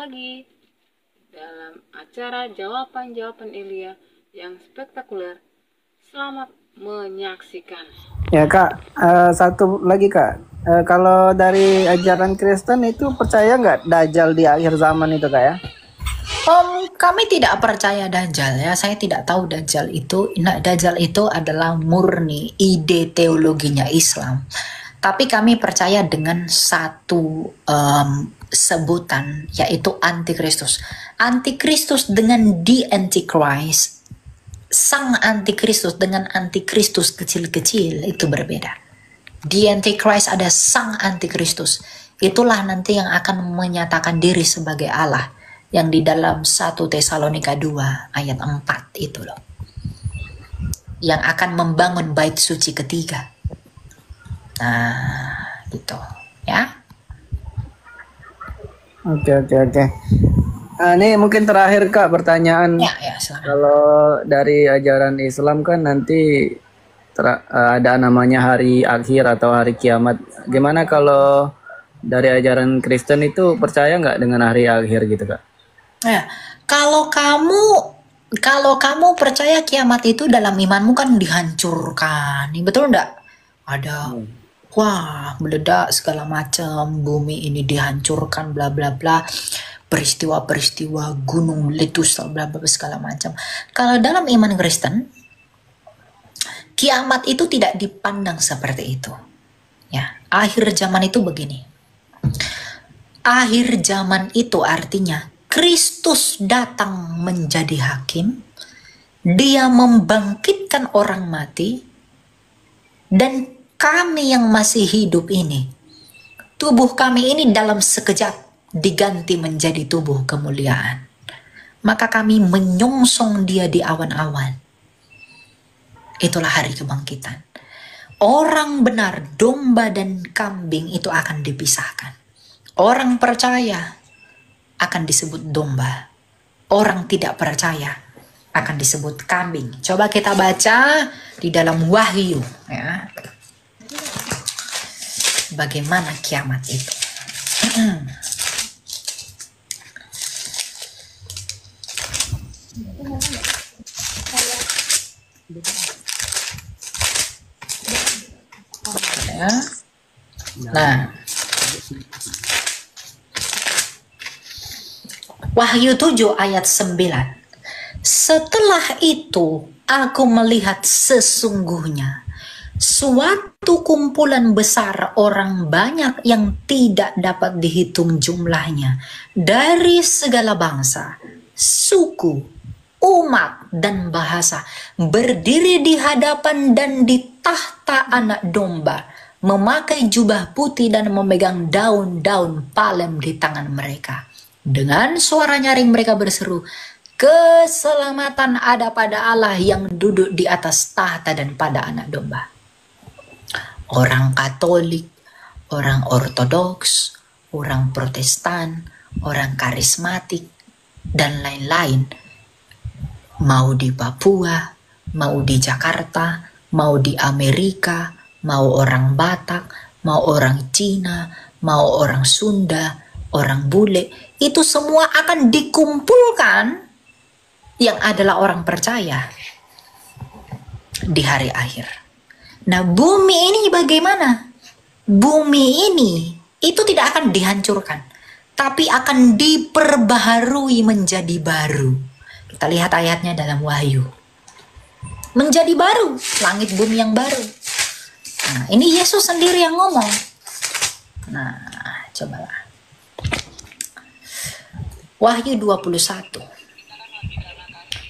lagi dalam acara jawaban-jawaban Elia yang spektakuler. Selamat menyaksikan. Ya Kak, satu lagi Kak. Kalau dari ajaran Kristen itu percaya nggak Dajjal di akhir zaman itu Kak ya? Kami tidak percaya Dajjal ya. Saya tidak tahu Dajjal itu. Nah, Dajjal itu adalah murni ide teologinya Islam. Tapi kami percaya dengan satu sebutan, yaitu antikristus. Antikristus dengan the Antichrist, sang antikristus dengan antikristus kecil-kecil itu berbeda. The Antichrist ada sang antikristus. Itulah nanti yang akan menyatakan diri sebagai Allah, yang di dalam 1 Tesalonika 2 ayat 4 itu loh. Yang akan membangun bait suci ketiga. Nah, gitu ya. Oke. Ini mungkin terakhir Kak pertanyaan. Ya, silakan. Kalau dari ajaran Islam kan nanti ada namanya hari akhir atau hari kiamat. Gimana kalau dari ajaran Kristen itu percaya nggak dengan hari akhir gitu Kak? Ya, kalau kamu percaya kiamat itu dalam imanmu kan dihancurkan, betul enggak? Ada wah meledak segala macam, bumi ini dihancurkan, bla bla bla, peristiwa-peristiwa gunung meletus, bla bla segala macam. Kalau dalam iman Kristen, kiamat itu tidak dipandang seperti itu. Ya, akhir zaman itu begini. Akhir zaman itu artinya Kristus datang menjadi hakim, dia membangkitkan orang mati, dan kami yang masih hidup ini, tubuh kami ini dalam sekejap diganti menjadi tubuh kemuliaan. Maka kami menyongsong dia di awan-awan. Itulah hari kebangkitan. Orang benar, domba dan kambing itu akan dipisahkan. Orang percaya akan disebut domba. Orang tidak percaya akan disebut kambing. Coba kita baca di dalam Wahyu ya. Bagaimana kiamat itu. Ya. Nah, Wahyu 7 ayat 9. Setelah itu aku melihat sesungguhnya suatu kumpulan besar orang banyak yang tidak dapat dihitung jumlahnya, dari segala bangsa, suku, umat, dan bahasa, berdiri di hadapan dan di tahta anak domba, memakai jubah putih dan memegang daun-daun palem di tangan mereka. Dengan suara nyaring mereka berseru, keselamatan ada pada Allah yang duduk di atas tahta dan pada anak domba. Orang Katolik, orang Ortodoks, orang Protestan, orang karismatik, dan lain-lain, mau di Papua, mau di Jakarta, mau di Amerika, mau orang Batak, mau orang Cina, mau orang Sunda, orang bule, itu semua akan dikumpulkan yang adalah orang percaya di hari akhir. Nah, bumi ini bagaimana? Bumi ini itu tidak akan dihancurkan, tapi akan diperbaharui menjadi baru. Kita lihat ayatnya dalam Wahyu. Menjadi baru, langit bumi yang baru. Nah, ini Yesus sendiri yang ngomong. Nah, cobalah. Wahyu 21.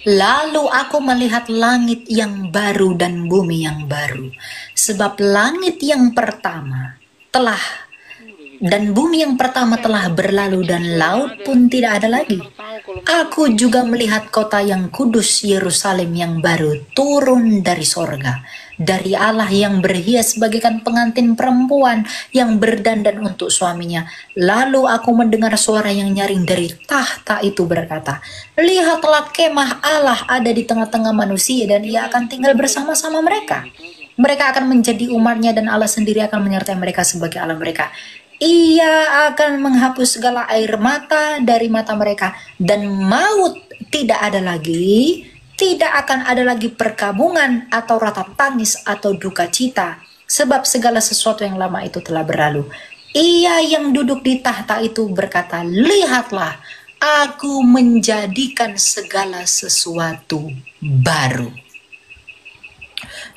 Lalu aku melihat langit yang baru dan bumi yang baru, sebab langit yang pertama telah dan bumi yang pertama telah berlalu dan laut pun tidak ada lagi. Aku juga melihat kota yang kudus Yerusalem yang baru turun dari sorga, dari Allah yang berhias bagaikan pengantin perempuan yang berdandan untuk suaminya. Lalu aku mendengar suara yang nyaring dari tahta itu berkata, lihatlah kemah Allah ada di tengah-tengah manusia dan ia akan tinggal bersama-sama mereka. Mereka akan menjadi umatnya dan Allah sendiri akan menyertai mereka sebagai Allah mereka. Ia akan menghapus segala air mata dari mata mereka, dan maut tidak ada lagi. Tidak akan ada lagi perkabungan atau ratap tangis atau duka cita, sebab segala sesuatu yang lama itu telah berlalu. Ia yang duduk di tahta itu berkata, lihatlah, aku menjadikan segala sesuatu baru.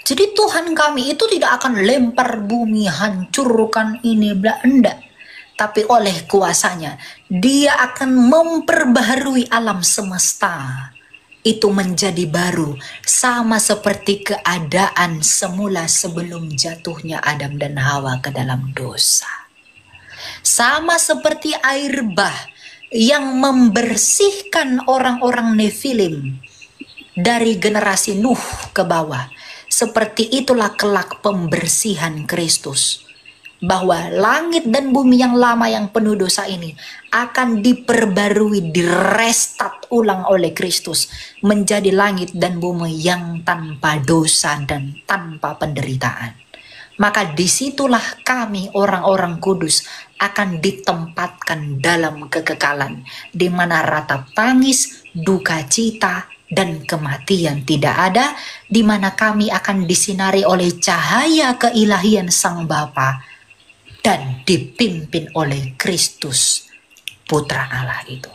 Jadi Tuhan kami itu tidak akan lempar bumi, hancurkan ini, enggak. Tapi oleh kuasanya, Dia akan memperbaharui alam semesta. Itu menjadi baru, sama seperti keadaan semula sebelum jatuhnya Adam dan Hawa ke dalam dosa. Sama seperti air bah yang membersihkan orang-orang Nefilim dari generasi Nuh ke bawah. Seperti itulah kelak pembersihan Kristus. Bahwa langit dan bumi yang lama yang penuh dosa ini akan diperbarui, direstart ulang oleh Kristus menjadi langit dan bumi yang tanpa dosa dan tanpa penderitaan. Maka disitulah kami orang-orang kudus akan ditempatkan dalam kekekalan, di mana ratap tangis, duka cita, dan kematian tidak ada, di mana kami akan disinari oleh cahaya keilahian Sang Bapa dan dipimpin oleh Kristus, Putra Allah itu.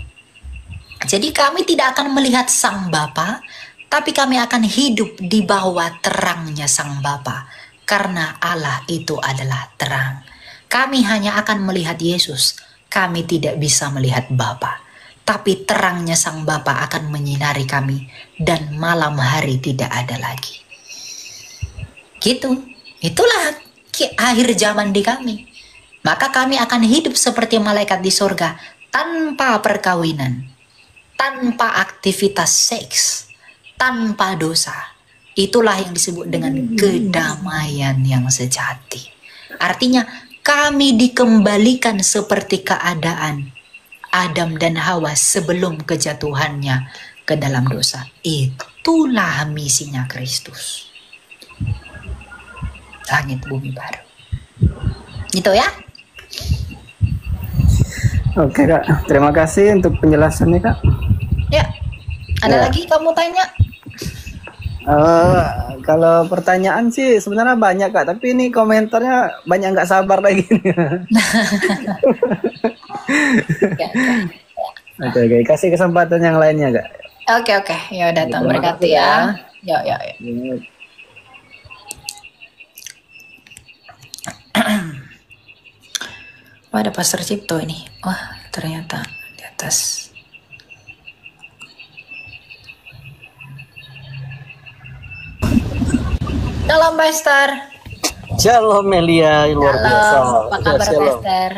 Jadi kami tidak akan melihat Sang Bapa, tapi kami akan hidup di bawah terangnya Sang Bapa, karena Allah itu adalah terang. Kami hanya akan melihat Yesus, kami tidak bisa melihat Bapa, tapi terangnya Sang Bapa akan menyinari kami, dan malam hari tidak ada lagi. Gitu, itulah akhir zaman di kami. Maka kami akan hidup seperti malaikat di surga, tanpa perkawinan, tanpa aktivitas seks, tanpa dosa. Itulah yang disebut dengan kedamaian yang sejati. Artinya kami dikembalikan seperti keadaan Adam dan Hawa sebelum kejatuhannya ke dalam dosa. Itulah misinya Kristus. Langit bumi baru. Gitu ya. Oke Kak, terima kasih untuk penjelasannya Kak. Ya, ada Ya. lagi kamu tanya? Kalau pertanyaan sih sebenarnya banyak Kak, tapi ini komentarnya banyak nggak sabar lagi. Oke, kasih kesempatan yang lainnya Kak. Oke, ya udah, Tuhan Terima berkati kasih, ya. Ya. Wah, ada Pastor Cipto ini. Wah, ternyata di atas. Shalom, Pastor. Shalom Melia, luar biasa. Shalom, apa kabar, Shalom. Pastor?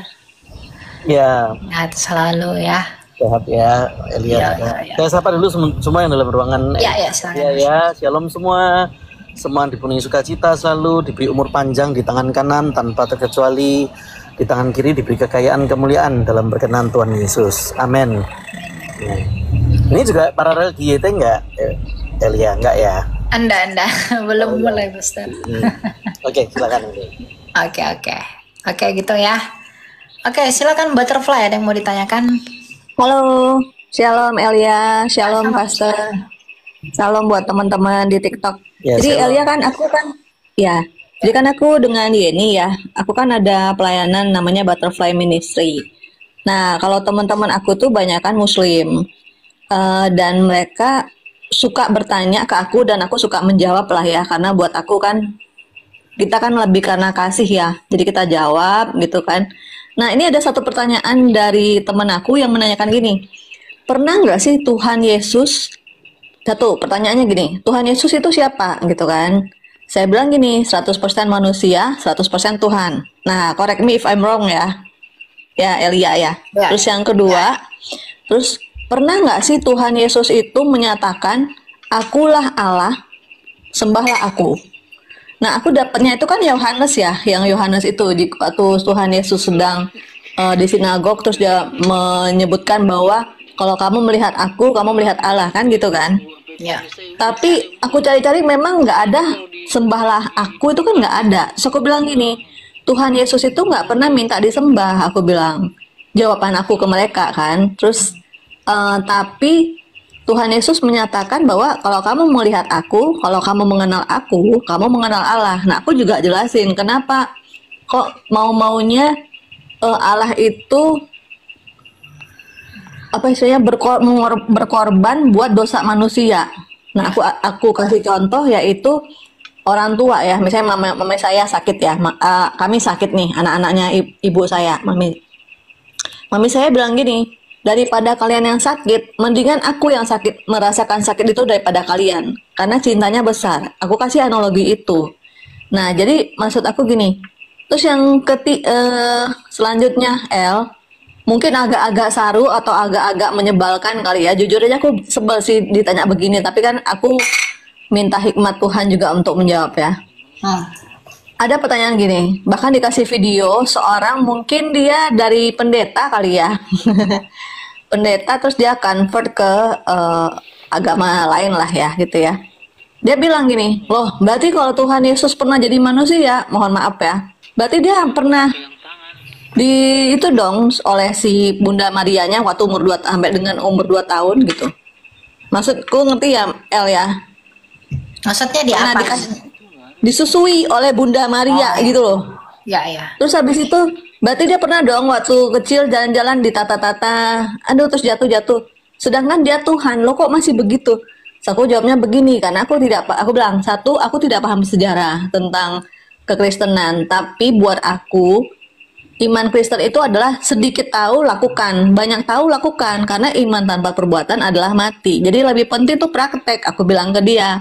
Ya, Sehat selalu ya. sehat ya, Elia. Ya. Saya sapa dulu semua yang dalam ruangan. Ya, silakan. Ya, shalom semua. Semua dipenuhi sukacita selalu, diberi umur panjang di tangan kanan tanpa terkecuali, di tangan kiri diberi kekayaan kemuliaan dalam berkenan Tuhan Yesus. Amin. Ya. Ini juga paralel di YT enggak, Elia? Enggak ya? Anda belum mulai, Pastor. Oke, silakan. Oke, gitu ya. Oke, silakan Butterfly, ada yang mau ditanyakan? Halo, Shalom Elia, Shalom Pastor, Shalom buat teman-teman di TikTok. Ya, Jadi shalom. Elia kan jadi kan aku dengan Yeni ya, aku kan ada pelayanan namanya Butterfly Ministry. Nah, kalau teman-teman aku tuh banyak kan Muslim, dan mereka suka bertanya ke aku dan aku suka menjawab lah ya, karena buat aku kan kita kan lebih karena kasih ya, jadi kita jawab gitu kan. Nah, ini ada satu pertanyaan dari teman aku yang menanyakan gini, pernah nggak sih Tuhan Yesus, pertanyaannya gini, Tuhan Yesus itu siapa gitu kan? Saya bilang gini, 100% manusia, 100% Tuhan. Nah, correct me if I'm wrong ya Elia ya. Ya. Terus yang kedua, terus pernah nggak sih Tuhan Yesus itu menyatakan, akulah Allah, sembahlah aku. Nah, aku dapatnya itu kan Yohanes ya, yang Yohanes itu waktu Tuhan Yesus sedang di sinagog, terus dia menyebutkan bahwa kalau kamu melihat aku, kamu melihat Allah, kan gitu kan. Ya. Tapi aku cari-cari memang nggak ada sembahlah aku, itu kan nggak ada. So aku bilang gini, Tuhan Yesus itu nggak pernah minta disembah, aku bilang. Jawaban aku ke mereka kan. Terus tapi Tuhan Yesus menyatakan bahwa kalau kamu melihat aku, kalau kamu mengenal aku, kamu mengenal Allah. Nah, aku juga jelasin kenapa kok mau-maunya Allah itu apa istilahnya berkorban buat dosa manusia. Nah, aku kasih contoh yaitu orang tua ya. Misalnya mama saya sakit ya, kami sakit nih, anak-anaknya ibu saya, mami saya bilang gini, daripada kalian yang sakit, mendingan aku yang sakit, merasakan sakit itu daripada kalian, karena cintanya besar. Aku kasih analogi itu. Nah, jadi maksud aku gini. Terus yang selanjutnya, mungkin agak-agak saru atau agak-agak menyebalkan kali ya. Jujur aja aku sebel sih ditanya begini, tapi kan aku minta hikmat Tuhan juga untuk menjawab ya. Ada pertanyaan gini, bahkan dikasih video seorang, mungkin dia dari pendeta kali ya. Pendeta, terus dia convert ke agama lain lah ya gitu ya. Dia bilang gini, loh berarti kalau Tuhan Yesus pernah jadi manusia, mohon maaf ya, berarti dia pernah itu dong oleh si Bunda Marianya waktu umur 2 sampai dengan umur 2 tahun gitu. Maksudku ngerti ya El ya? Maksudnya di apa? Disusui oleh Bunda Maria gitu loh. Ya. Terus habis itu berarti dia pernah dong waktu kecil jalan-jalan ditata-tata, aduh terus jatuh-jatuh. Sedangkan dia Tuhan, lo kok masih begitu? So, aku jawabnya begini, karena aku bilang, satu, aku tidak paham sejarah tentang kekristenan, tapi buat aku iman Kristen itu adalah sedikit tahu lakukan, banyak tahu lakukan, karena iman tanpa perbuatan adalah mati. Jadi lebih penting tuh praktek. Aku bilang ke dia,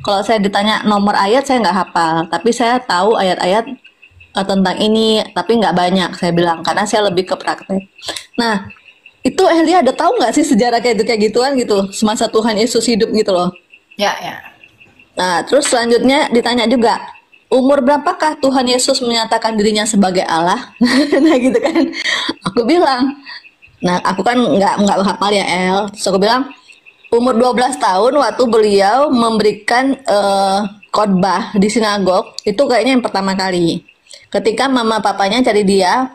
kalau saya ditanya nomor ayat saya nggak hafal, tapi saya tahu ayat-ayat tentang ini, tapi nggak banyak, saya bilang, karena saya lebih ke praktek. Nah, itu Elia ada tahu nggak sih sejarah kayak gituan gitu, semasa Tuhan Yesus hidup gitu loh. Ya. Nah, terus selanjutnya ditanya juga, umur berapakah Tuhan Yesus menyatakan dirinya sebagai Allah? Nah gitu kan. Aku bilang, nah aku kan nggak hafal ya El. Terus aku bilang, umur 12 tahun waktu beliau memberikan khotbah di sinagog, itu kayaknya yang pertama kali. Ketika mama papanya cari dia,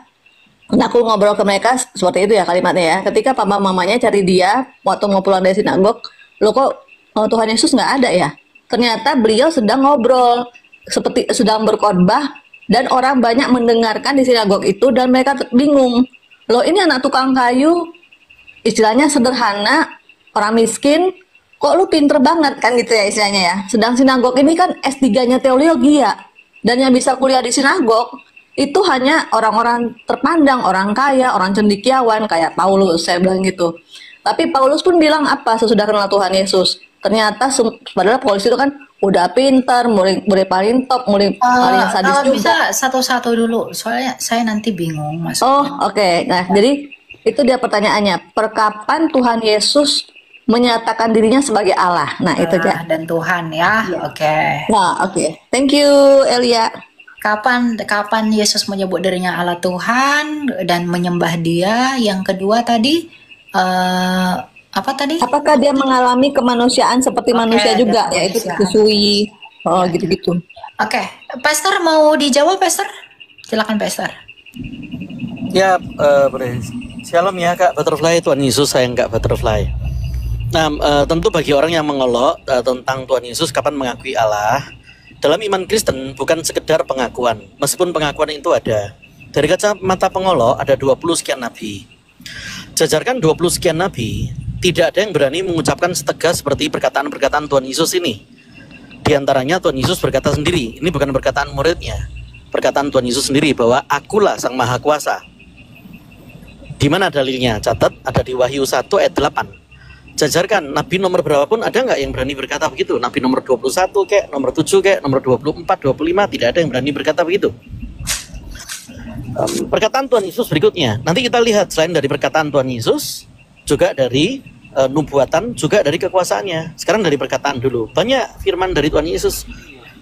aku ngobrol ke mereka seperti itu ya kalimatnya ya. Ketika papa mamanya cari dia waktu mau pulang dari sinagog, lo kok Tuhan Yesus nggak ada ya? Ternyata beliau sedang ngobrol, seperti sedang berkhotbah, dan orang banyak mendengarkan di sinagog itu, dan mereka bingung. Loh ini anak tukang kayu, istilahnya sederhana, orang miskin, kok lu pinter banget kan gitu ya istilahnya ya. Sedang sinagog ini kan S3-nya teologi ya, dan yang bisa kuliah di sinagog itu hanya orang-orang terpandang, orang kaya, orang cendekiawan kayak Paulus, saya bilang gitu. Tapi Paulus pun bilang apa sesudah kenal Tuhan Yesus? Ternyata padahal Paulus itu kan udah pintar, mulai paling top, mulai paling sadis kalau juga. bisa satu-satu dulu, soalnya saya nanti bingung maksudnya. Oh, oke. Nah, jadi itu dia pertanyaannya. Perkapan Tuhan Yesus menyatakan dirinya sebagai Allah? Nah, itu dia. Dan Tuhan ya. Oke. Nah, oke. Thank you, Elia. Kapan Yesus menyebut dirinya Allah Tuhan dan menyembah Dia? Yang kedua tadi apa tadi? Apakah dia mengalami kemanusiaan seperti manusia juga, yaitu disusui, gitu-gitu. Oke. Pastor mau dijawab, Pastor? Silakan, Pastor. Ya, boleh. Shalom ya Kak Butterfly, Tuhan Yesus sayang Kak Butterfly. Nah, tentu bagi orang yang mengolok tentang Tuhan Yesus kapan mengakui Allah, dalam iman Kristen bukan sekedar pengakuan, meskipun pengakuan itu ada. Dari kacamata pengolok ada 20 sekian nabi. Jajarkan 20 sekian nabi, tidak ada yang berani mengucapkan setegas seperti perkataan-perkataan Tuhan Yesus ini. Di antaranya Tuhan Yesus berkata sendiri, ini bukan perkataan muridnya, perkataan Tuhan Yesus sendiri bahwa akulah Sang Maha Kuasa. Di mana dalilnya? Catat, ada di Wahyu 1 ayat 8. Jajarkan, nabi nomor berapapun ada nggak yang berani berkata begitu? Nabi nomor 21 kek, nomor 7 kek, nomor 24, 25, tidak ada yang berani berkata begitu. Perkataan Tuhan Yesus berikutnya, nanti kita lihat selain dari perkataan Tuhan Yesus, juga dari nubuatan, juga dari kekuasaannya. Sekarang dari perkataan dulu. Banyak firman dari Tuhan Yesus,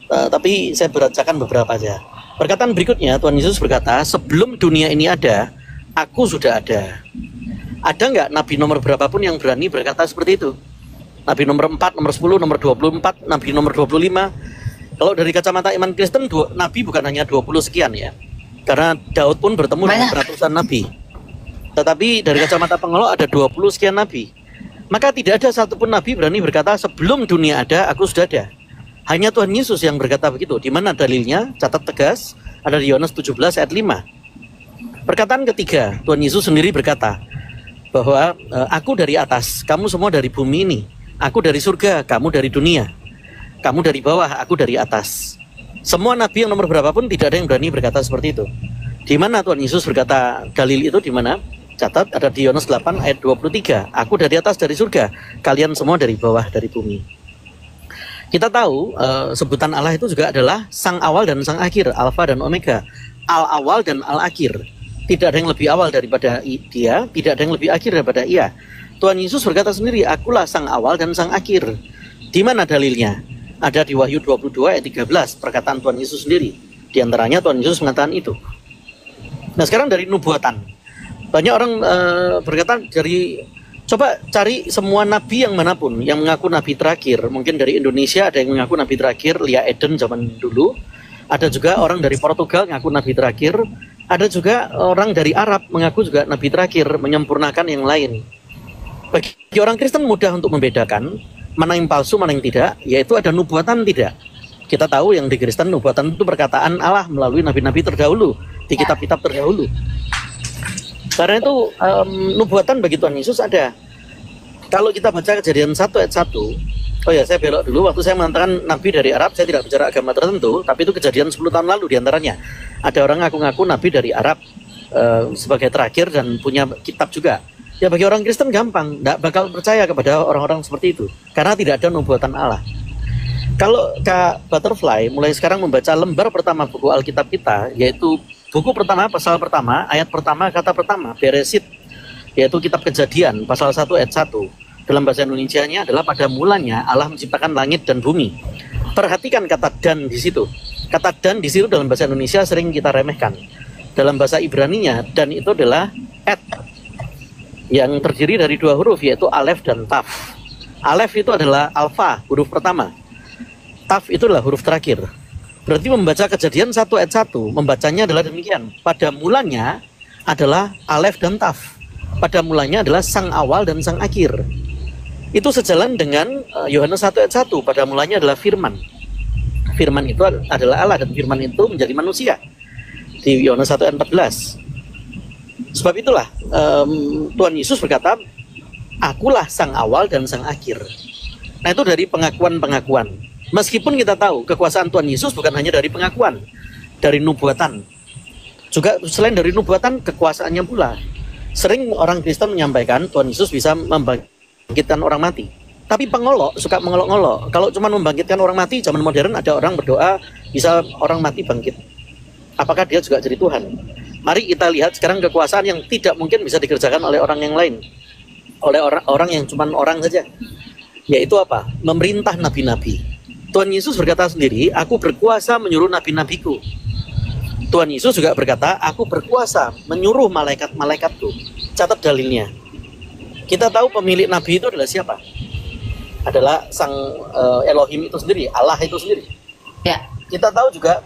tapi saya bacakan beberapa aja. Perkataan berikutnya, Tuhan Yesus berkata, sebelum dunia ini ada, aku sudah ada. Ada nggak nabi nomor berapapun yang berani berkata seperti itu? Nabi nomor 4, nomor 10, nomor 24, nabi nomor 25. Kalau dari kacamata iman Kristen, nabi bukan hanya 20 sekian ya. Karena Daud pun bertemu dengan Banyak. ratusan nabi. Tetapi dari kacamata pengolok ada 20 sekian nabi. Maka tidak ada satupun nabi berani berkata sebelum dunia ada, aku sudah ada. Hanya Tuhan Yesus yang berkata begitu. Di mana dalilnya? Catat tegas, ada di Yohanes 17 ayat 5. Perkataan ketiga, Tuhan Yesus sendiri berkata bahwa aku dari atas, kamu semua dari bumi ini. Aku dari surga, kamu dari dunia. Kamu dari bawah, aku dari atas. Semua nabi yang nomor berapa pun tidak ada yang berani berkata seperti itu. Di mana Tuhan Yesus berkata dalil itu di mana? Catat ada di Yohanes 8 ayat 23. Aku dari atas dari surga, kalian semua dari bawah dari bumi. Kita tahu sebutan Allah itu juga adalah sang awal dan sang akhir, alfa dan omega, al awal dan al akhir. Tidak ada yang lebih awal daripada dia, tidak ada yang lebih akhir daripada ia. Tuhan Yesus berkata sendiri, akulah sang awal dan sang akhir. Di mana dalilnya? Ada di Wahyu 22 ayat 13, perkataan Tuhan Yesus sendiri. Di antaranya Tuhan Yesus mengatakan itu. Nah sekarang dari nubuatan. Banyak orang berkata coba cari semua nabi yang manapun yang mengaku nabi terakhir. Mungkin dari Indonesia ada yang mengaku nabi terakhir, Lia Eden zaman dulu. Ada juga orang dari Portugal mengaku nabi terakhir. Ada juga orang dari Arab mengaku juga nabi terakhir, menyempurnakan yang lain. Bagi orang Kristen mudah untuk membedakan mana yang palsu, mana yang tidak, yaitu ada nubuatan tidak. Kita tahu yang di Kristen nubuatan itu perkataan Allah melalui nabi-nabi terdahulu, di kitab-kitab terdahulu. Karena itu nubuatan bagi Tuhan Yesus ada. Kalau kita baca Kejadian 1 ayat 1, oh ya saya belok dulu, waktu saya mengatakan nabi dari Arab, saya tidak bicara agama tertentu, tapi itu kejadian 10 tahun lalu diantaranya. Ada orang ngaku-ngaku nabi dari Arab sebagai terakhir dan punya kitab juga. Ya bagi orang Kristen gampang, tidak bakal percaya kepada orang-orang seperti itu, karena tidak ada nubuatan Allah. Kalau Kak Butterfly mulai sekarang membaca lembar pertama buku Alkitab kita, yaitu buku pertama, pasal pertama, ayat pertama, kata pertama, Beresit, yaitu kitab Kejadian, pasal 1 ayat 1. Dalam bahasa Indonesianya adalah pada mulanya Allah menciptakan langit dan bumi. Perhatikan kata dan di situ. Kata dan di situ dalam bahasa Indonesia sering kita remehkan. Dalam bahasa Ibraninya, dan itu adalah et, yang terdiri dari dua huruf, yaitu alef dan taf. Alef itu adalah alfa, huruf pertama. Taf itu adalah huruf terakhir. Berarti membaca Kejadian 1 ayat 1, membacanya adalah demikian. Pada mulanya adalah alef dan taf. Pada mulanya adalah sang awal dan sang akhir. Itu sejalan dengan Yohanes 1 ayat 1, pada mulanya adalah firman. Firman itu adalah Allah dan firman itu menjadi manusia. Di Yohanes 1 ayat 14. Sebab itulah Tuhan Yesus berkata, akulah sang awal dan sang akhir. Nah itu dari pengakuan-pengakuan. Meskipun kita tahu kekuasaan Tuhan Yesus bukan hanya dari pengakuan, dari nubuatan. Juga selain dari nubuatan, kekuasaannya pula. Sering orang Kristen menyampaikan Tuhan Yesus bisa membangkitkan orang mati. Tapi pengolok suka mengolok-ngolok. Kalau cuma membangkitkan orang mati, zaman modern ada orang berdoa bisa orang mati bangkit. Apakah dia juga jadi Tuhan? Mari kita lihat sekarang kekuasaan yang tidak mungkin bisa dikerjakan oleh orang yang lain. Oleh orang yang cuma orang saja. Yaitu apa? Memerintah nabi-nabi. Tuhan Yesus berkata sendiri, aku berkuasa menyuruh nabi-nabiku. Tuhan Yesus juga berkata, aku berkuasa menyuruh malaikat-malaikatku. Catat dalilnya. Kita tahu pemilik nabi itu adalah siapa? Adalah sang Elohim itu sendiri, Allah itu sendiri. Ya. Kita tahu juga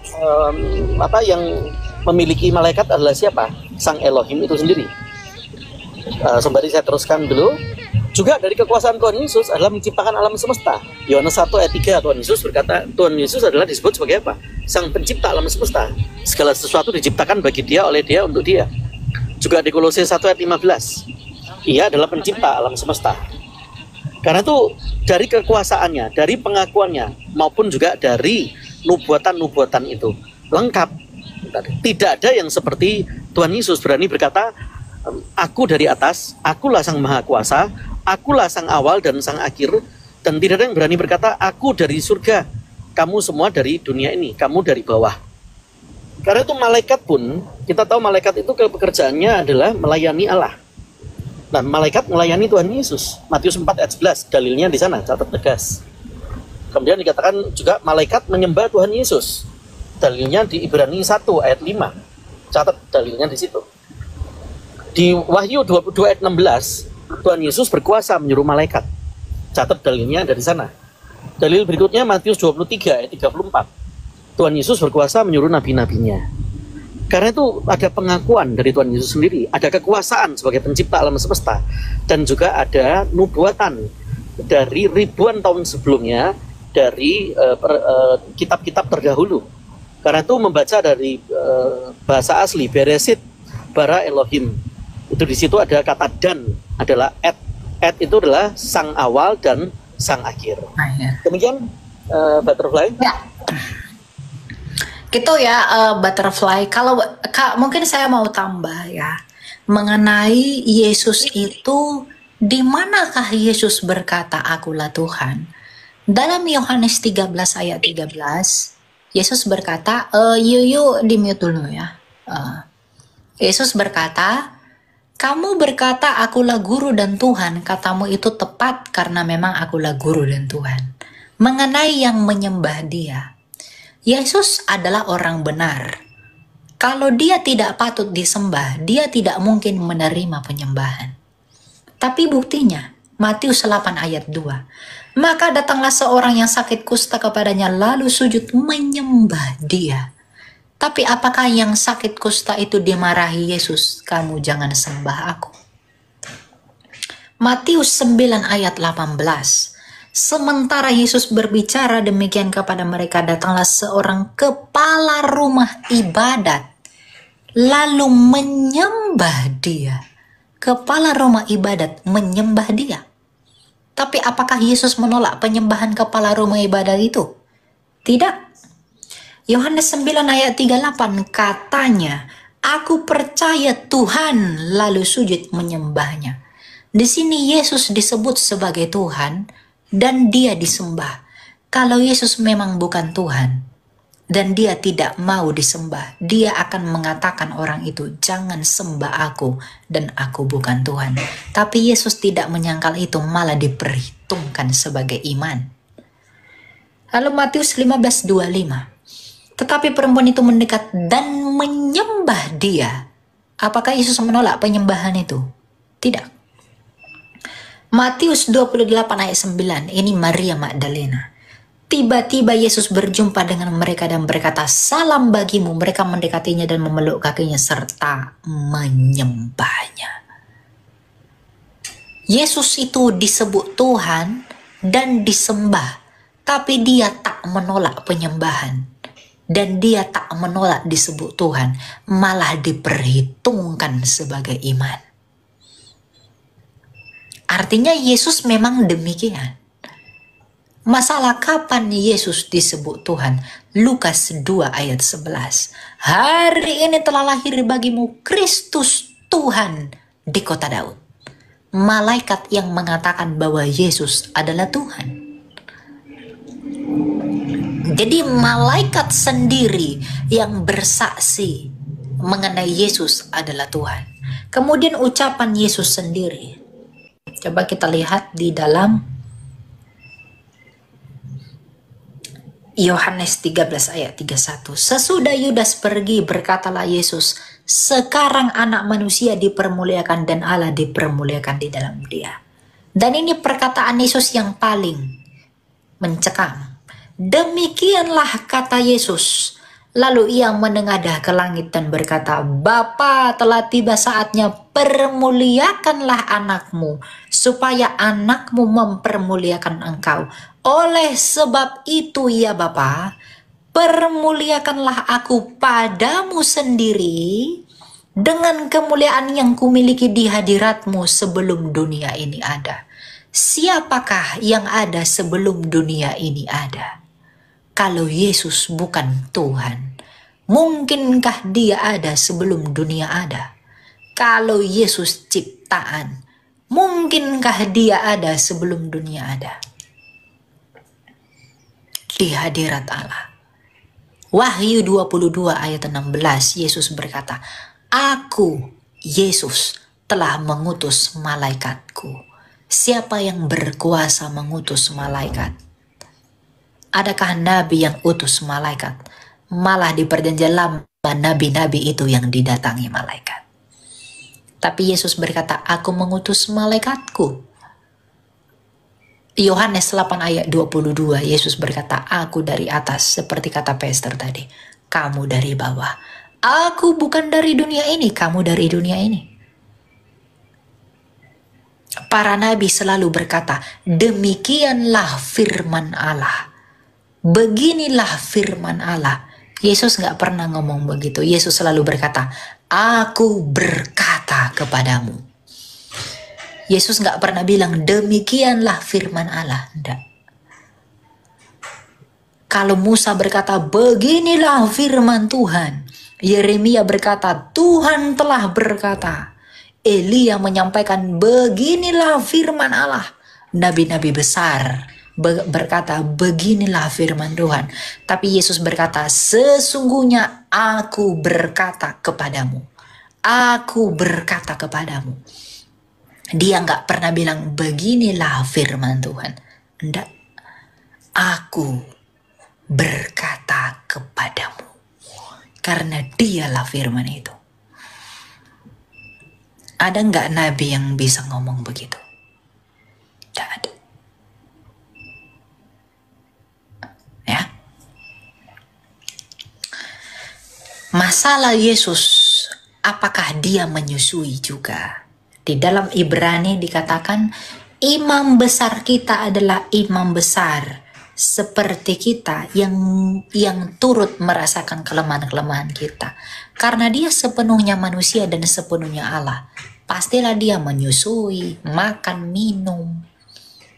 apa yang memiliki malaikat adalah siapa? Sang Elohim itu sendiri. Sembari saya teruskan dulu. Juga dari kekuasaan Tuhan Yesus adalah menciptakan alam semesta. Yohanes 1 ayat 3, Tuhan Yesus berkata, Tuhan Yesus adalah disebut sebagai apa? Sang pencipta alam semesta. Segala sesuatu diciptakan bagi dia, oleh dia, untuk dia. Juga di Kolose 1 ayat 15, ia adalah pencipta alam semesta. Karena itu dari kekuasaannya, dari pengakuannya, maupun juga dari nubuatan-nubuatan itu lengkap. Tidak ada yang seperti Tuhan Yesus berani berkata, aku dari atas, akulah sang maha kuasa, akulah sang awal dan sang akhir. Dan tidak ada yang berani berkata, aku dari surga, kamu semua dari dunia ini, kamu dari bawah. Karena itu malaikat pun, kita tahu malaikat itu pekerjaannya adalah melayani Allah. Nah, malaikat melayani Tuhan Yesus. Matius 4 ayat 11, dalilnya di sana, catat tegas. Kemudian dikatakan juga malaikat menyembah Tuhan Yesus. Dalilnya di Ibrani 1 ayat 5. Catat dalilnya di situ. Di Wahyu 22 ayat 16, Tuhan Yesus berkuasa menyuruh malaikat. Catat dalilnya dari sana. Dalil berikutnya Matius 23 ayat 34. Tuhan Yesus berkuasa menyuruh nabi-nabinya. Karena itu ada pengakuan dari Tuhan Yesus sendiri, ada kekuasaan sebagai pencipta alam semesta, dan juga ada nubuatan dari ribuan tahun sebelumnya dari kitab-kitab terdahulu. Karena itu membaca dari bahasa asli Beresit bara Elohim, itu di situ ada kata dan adalah et. Et itu adalah sang awal dan sang akhir. Demikian Butterfly. Ya. Gitu ya, Butterfly. Kalau mungkin saya mau tambah ya mengenai Yesus itu, di manakah Yesus berkata akulah Tuhan? Dalam Yohanes 13 ayat 13, Yesus berkata, yuk di mute dulu ya. Yesus berkata, kamu berkata akulah guru dan Tuhan, katamu itu tepat karena memang akulah guru dan Tuhan. Mengenai yang menyembah Dia, Yesus adalah orang benar. Kalau Dia tidak patut disembah, Dia tidak mungkin menerima penyembahan. Tapi buktinya, Matius 8 ayat 2. Maka datanglah seorang yang sakit kusta kepadanya, lalu sujud menyembah Dia. Tapi apakah yang sakit kusta itu dimarahi Yesus? Kamu jangan sembah aku. Matius 9 ayat 18. Sementara Yesus berbicara demikian kepada mereka, datanglah seorang kepala rumah ibadat, lalu menyembah Dia. Kepala rumah ibadat menyembah Dia. Tapi apakah Yesus menolak penyembahan kepala rumah ibadat itu? Tidak. Yohanes 9 ayat 38 katanya, aku percaya Tuhan, lalu sujud menyembahnya. Di sini Yesus disebut sebagai Tuhan dan Dia disembah. Kalau Yesus memang bukan Tuhan dan Dia tidak mau disembah, Dia akan mengatakan orang itu, jangan sembah aku dan aku bukan Tuhan. Tapi Yesus tidak menyangkal itu, malah diperhitungkan sebagai iman. Lalu Matius 15:25. Tetapi perempuan itu mendekat dan menyembah Dia. Apakah Yesus menolak penyembahan itu? Tidak. Matius 28 ayat 9, ini Maria Magdalena. Tiba-tiba Yesus berjumpa dengan mereka dan berkata, salam bagimu. Mereka mendekatinya dan memeluk kakinya serta menyembahnya. Yesus itu disebut Tuhan dan disembah, tapi Dia tak menolak penyembahan. Dan Dia tak menolak disebut Tuhan, malah diperhitungkan sebagai iman. Artinya Yesus memang demikian. Masalah kapan Yesus disebut Tuhan? Lukas 2 ayat 11. Hari ini telah lahir bagimu Kristus Tuhan di kota Daud. Malaikat yang mengatakan bahwa Yesus adalah Tuhan. Jadi malaikat sendiri yang bersaksi mengenai Yesus adalah Tuhan. Kemudian ucapan Yesus sendiri. Coba kita lihat di dalam Yohanes 13 ayat 31. Sesudah Yudas pergi, berkatalah Yesus, sekarang anak manusia dipermuliakan dan Allah dipermuliakan di dalam Dia. Dan ini perkataan Yesus yang paling mencekam. Demikianlah kata Yesus. Lalu Ia menengadah ke langit dan berkata, Bapa, telah tiba saatnya, permuliakanlah anakmu, supaya anakmu mempermuliakan engkau. Oleh sebab itu ya Bapa, permuliakanlah aku padamu sendiri, dengan kemuliaan yang kumiliki di hadiratmu sebelum dunia ini ada. Siapakah yang ada sebelum dunia ini ada? Kalau Yesus bukan Tuhan, mungkinkah Dia ada sebelum dunia ada? Kalau Yesus ciptaan, mungkinkah Dia ada sebelum dunia ada? Di hadirat Allah. Wahyu 22 ayat 16, Yesus berkata, Aku, Yesus, telah mengutus malaikatku. Siapa yang berkuasa mengutus malaikat? Adakah nabi yang utus malaikat? Malah di perjanjian lama nabi-nabi itu yang didatangi malaikat. Tapi Yesus berkata, aku mengutus malaikatku. Yohanes 8 ayat 22, Yesus berkata, aku dari atas, seperti kata Pastor tadi. Kamu dari bawah. Aku bukan dari dunia ini, kamu dari dunia ini. Para nabi selalu berkata, demikianlah firman Allah. Beginilah firman Allah. Yesus nggak pernah ngomong begitu. Yesus selalu berkata, aku berkata kepadamu. Yesus nggak pernah bilang, demikianlah firman Allah. Enggak. Kalau Musa berkata, beginilah firman Tuhan. Yeremia berkata, Tuhan telah berkata. Elia menyampaikan, beginilah firman Allah. Nabi-nabi besar berkata, beginilah firman Tuhan. Tapi Yesus berkata, sesungguhnya aku berkata kepadamu. Aku berkata kepadamu. Dia nggak pernah bilang, beginilah firman Tuhan. Enggak. Aku berkata kepadamu. Karena dialah firman itu. Ada nggak nabi yang bisa ngomong begitu? Tidak ada. Ya. Masalah Yesus, apakah dia menyusui juga? Di dalam Ibrani dikatakan, imam besar kita adalah imam besar seperti kita yang turut merasakan kelemahan-kelemahan kita. Karena dia sepenuhnya manusia dan sepenuhnya Allah. Pastilah dia menyusui, makan, minum,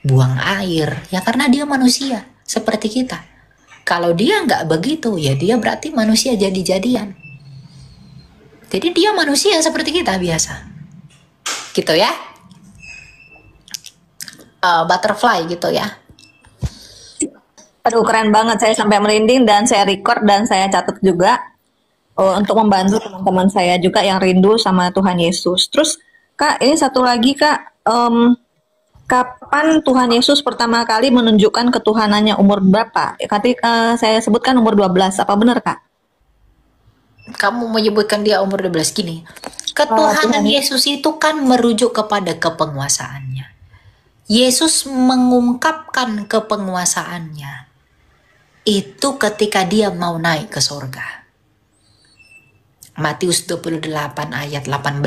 buang air. Ya karena dia manusia seperti kita. Kalau dia nggak begitu, ya dia berarti manusia jadi-jadian. Jadi dia manusia seperti kita biasa. Gitu ya. Butterfly gitu ya. Aduh, keren banget. Saya sampai merinding dan saya record dan saya catat juga untuk membantu teman-teman saya juga yang rindu sama Tuhan Yesus. Terus, Kak, ini satu lagi, Kak. Kapan Tuhan Yesus pertama kali menunjukkan ketuhanannya, umur berapa? Tadi saya sebutkan umur 12. Apa benar, Kak? Kamu menyebutkan dia umur 12 gini. Ketuhanan Yesus itu kan merujuk kepada kepenguasaannya. Yesus mengungkapkan kepenguasaannya itu ketika dia mau naik ke surga. Matius 28 ayat 18.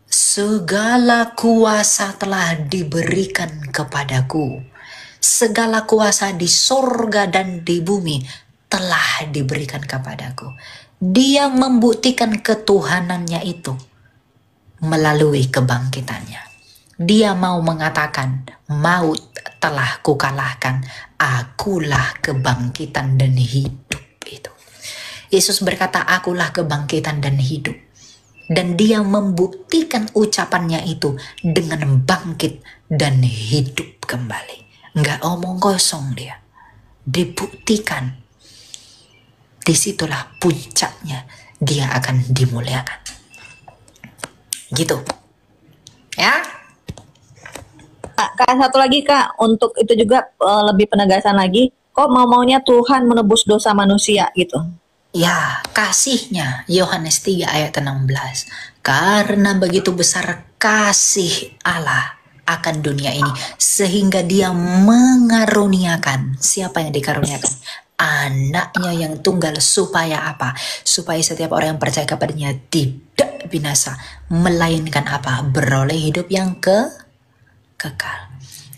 Segala kuasa telah diberikan kepadaku. Segala kuasa di surga dan di bumi telah diberikan kepadaku. Dia membuktikan ketuhanannya itu melalui kebangkitannya. Dia mau mengatakan, maut telah kukalahkan, akulah kebangkitan dan hidup itu. Yesus berkata, akulah kebangkitan dan hidup. Dan dia membuktikan ucapannya itu dengan bangkit dan hidup kembali. Nggak omong kosong dia. Dibuktikan. Disitulah puncaknya dia akan dimuliakan. Gitu. Ya. Kak, satu lagi, Kak, untuk itu juga lebih penegasan lagi, kok mau-maunya Tuhan menebus dosa manusia gitu? Ya, kasihnya, Yohanes 3 ayat 16. Karena begitu besar kasih Allah akan dunia ini, sehingga dia mengaruniakan. Siapa yang dikaruniakan? Anaknya yang tunggal, supaya apa? Supaya setiap orang yang percaya kepadanya tidak binasa, melainkan apa? Beroleh hidup yang kekal.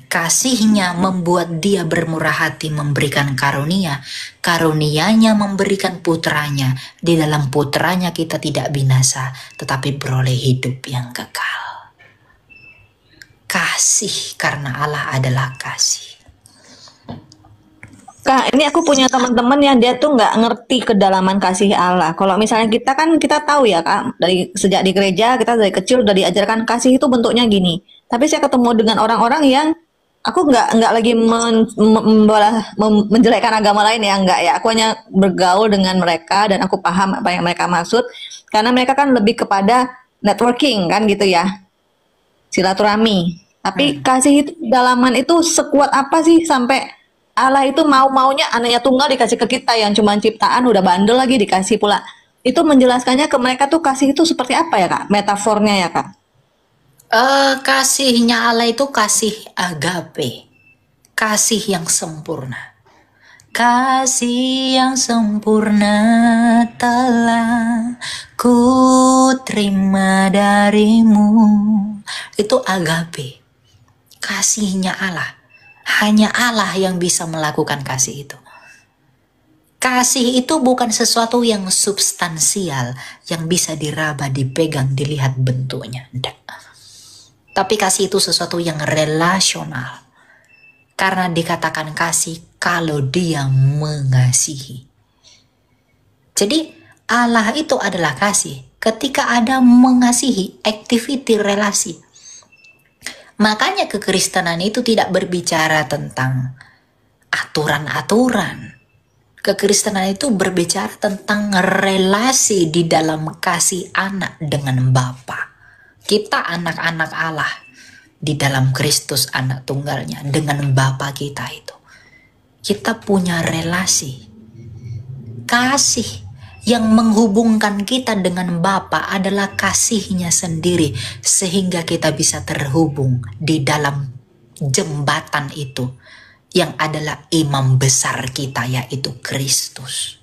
Kasihnya membuat dia bermurah hati memberikan karunia. Karunianya memberikan putranya. Di dalam putranya kita tidak binasa, tetapi beroleh hidup yang kekal. Kasih, karena Allah adalah kasih. Kak, ini aku punya teman-teman yang dia tuh nggak ngerti kedalaman kasih Allah. Kalau misalnya kita tahu ya, Kak, dari sejak di gereja kita dari kecil udah diajarkan kasih itu bentuknya gini. Tapi saya ketemu dengan orang-orang yang aku nggak lagi menjelekkan agama lain ya, nggak ya. Aku hanya bergaul dengan mereka dan aku paham apa yang mereka maksud. Karena mereka kan lebih kepada networking kan gitu ya, silaturahmi. Tapi kasih itu kedalaman itu sekuat apa sih sampai Allah itu mau-maunya anaknya tunggal dikasih ke kita yang cuma ciptaan udah bandel lagi dikasih pula. Itu menjelaskannya ke mereka tuh kasih itu seperti apa ya, Kak? Metafornya ya, Kak? Kasihnya Allah itu kasih agape, kasih yang sempurna. kasih yang sempurna telah ku terima darimu. Itu agape, kasihnya Allah. Hanya Allah yang bisa melakukan kasih itu. Kasih itu bukan sesuatu yang substansial, yang bisa diraba, dipegang, dilihat bentuknya. Tidak. Tapi kasih itu sesuatu yang relasional. Karena dikatakan kasih kalau dia mengasihi. Jadi Allah itu adalah kasih. Ketika ada mengasihi, activity relasi. Makanya kekristenan itu tidak berbicara tentang aturan-aturan. Kekristenan itu berbicara tentang relasi di dalam kasih anak dengan Bapa. Kita anak-anak Allah di dalam Kristus anak tunggalnya dengan Bapa kita itu. Kita punya relasi. Kasih yang menghubungkan kita dengan Bapa adalah kasihnya sendiri, sehingga kita bisa terhubung di dalam jembatan itu yang adalah imam besar kita, yaitu Kristus.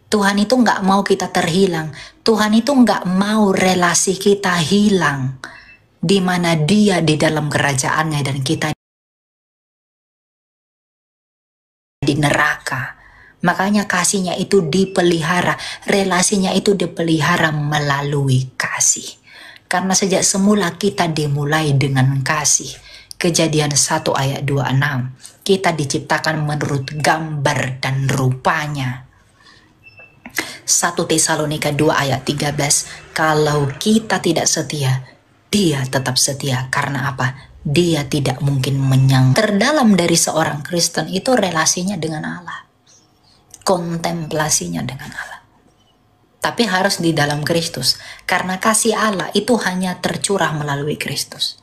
Tuhan itu nggak mau kita terhilang. Tuhan itu nggak mau relasi kita hilang, di mana Dia di dalam kerajaannya dan kita di neraka. Makanya kasihnya itu dipelihara, relasinya itu dipelihara melalui kasih. Karena sejak semula kita dimulai dengan kasih. Kejadian 1 ayat 26. Kita diciptakan menurut gambar dan rupanya. 1 Tesalonika 2 ayat 13. Kalau kita tidak setia, Dia tetap setia. Karena apa? Dia tidak mungkin menyangka. Terdalam dari seorang Kristen itu relasinya dengan Allah. Kontemplasinya dengan Allah. Tapi harus di dalam Kristus. Karena kasih Allah itu hanya tercurah melalui Kristus.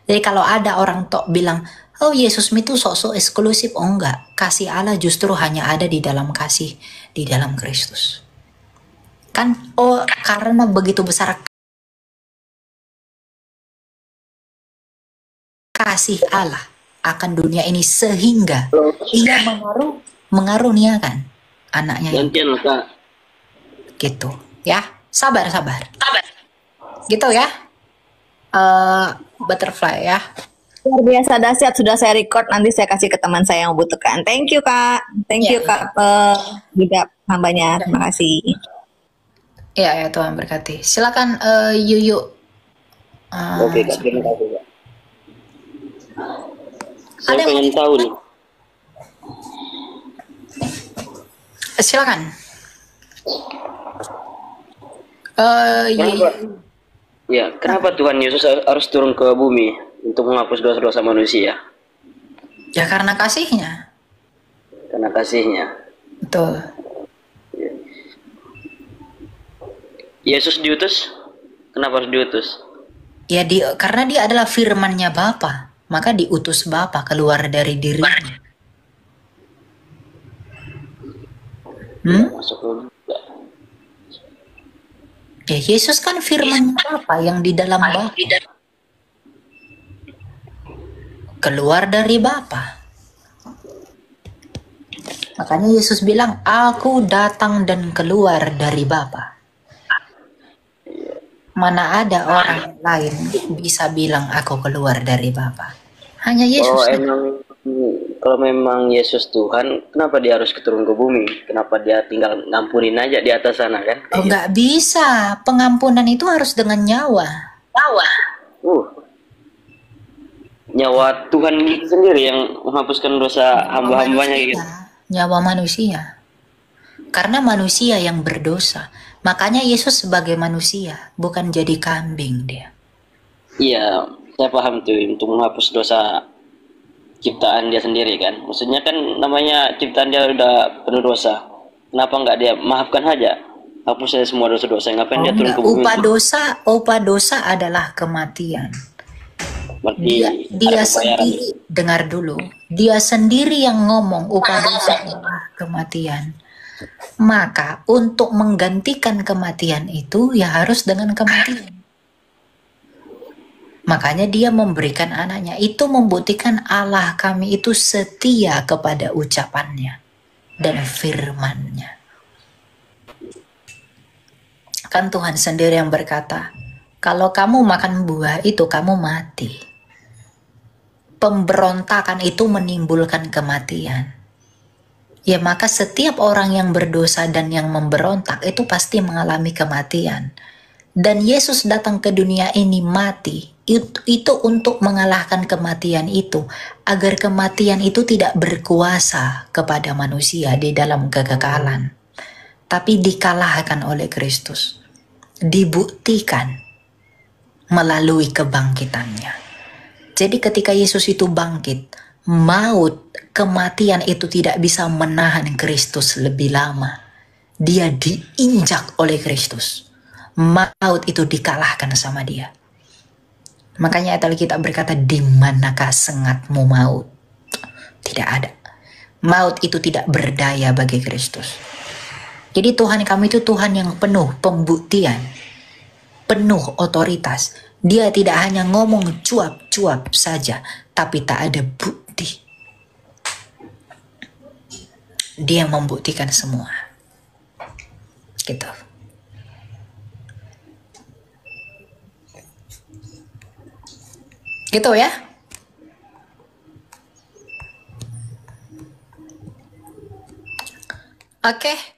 Jadi kalau ada orang tok bilang, oh Yesus itu sok-sok eksklusif. Oh enggak. Kasih Allah justru hanya ada di dalam kasih. Di dalam Kristus. Kan, oh karena begitu besar kasih Allah akan dunia ini sehingga Ia mengaruniakan anaknya yang gitu ya. Sabar gitu ya. Butterfly ya. Luar biasa dahsyat, sudah saya record, nanti saya kasih ke teman saya yang membutuhkan. Thank you Kak. Thank you Kak juga hambanya. Terima kasih. Ya Tuhan berkati. Silakan Yuyu. Oke Kak, terima kasih Kak. Saya Ada yang pengen tahu nih. silakan. Kenapa? Ya, kenapa Tuhan Yesus harus turun ke bumi untuk menghapus dosa-dosa manusia? Ya karena kasihnya. Karena kasihnya. Betul. Yesus diutus? Kenapa harus diutus? Ya karena dia adalah firman-Nya Bapa, maka diutus Bapa keluar dari dirinya. Masuk ke Ya Yesus kan firman Bapa yang di dalam Bapa. Keluar dari Bapa. Makanya Yesus bilang, aku datang dan keluar dari Bapa. Mana ada orang lain bisa bilang aku keluar dari Bapa. Hanya Yesus. Kalau memang Yesus Tuhan, kenapa dia harus turun ke bumi? Kenapa dia tinggal ngampunin aja di atas sana kan? Oh nggak bisa. Pengampunan itu harus dengan nyawa. Nyawa Tuhan itu sendiri yang menghapuskan dosa hamba-hambanya gitu. Nyawa manusia. Karena manusia yang berdosa. Makanya Yesus sebagai manusia, bukan jadi kambing dia. Iya, saya paham tuh, untuk menghapus dosa ciptaan dia sendiri kan. Maksudnya kan namanya ciptaan dia udah penuh dosa. Kenapa nggak dia maafkan aja? Hapus saja semua dosa-dosa. Ngapain dia turun ke bumi? Upah dosa adalah kematian. Berarti Dia sendiri, dengar dulu. Dia sendiri yang ngomong upah dosa adalah kematian. Maka untuk menggantikan kematian itu ya harus dengan kematian. Makanya dia memberikan anaknya. Itu membuktikan Allah kami itu setia kepada ucapannya dan firman-Nya. Kan Tuhan sendiri yang berkata, kalau kamu makan buah itu kamu mati. Pemberontakan itu menimbulkan kematian. Ya maka setiap orang yang berdosa dan yang memberontak itu pasti mengalami kematian. Dan Yesus datang ke dunia ini mati. Itu untuk mengalahkan kematian itu. Agar kematian itu tidak berkuasa kepada manusia di dalam kekekalan. Tapi dikalahkan oleh Kristus. Dibuktikan melalui kebangkitannya. Jadi ketika Yesus itu bangkit, maut, kematian itu tidak bisa menahan Kristus lebih lama. Dia diinjak oleh Kristus. Maut itu dikalahkan sama dia. Makanya ayat Alkitab berkata, di manakah sengatmu maut? Tidak ada. Maut itu tidak berdaya bagi Kristus. Jadi Tuhan kami itu Tuhan yang penuh pembuktian, penuh otoritas. Dia tidak hanya ngomong cuap-cuap saja, tapi tak ada bukti. Dia membuktikan semua. Gitu. Gitu ya. Oke.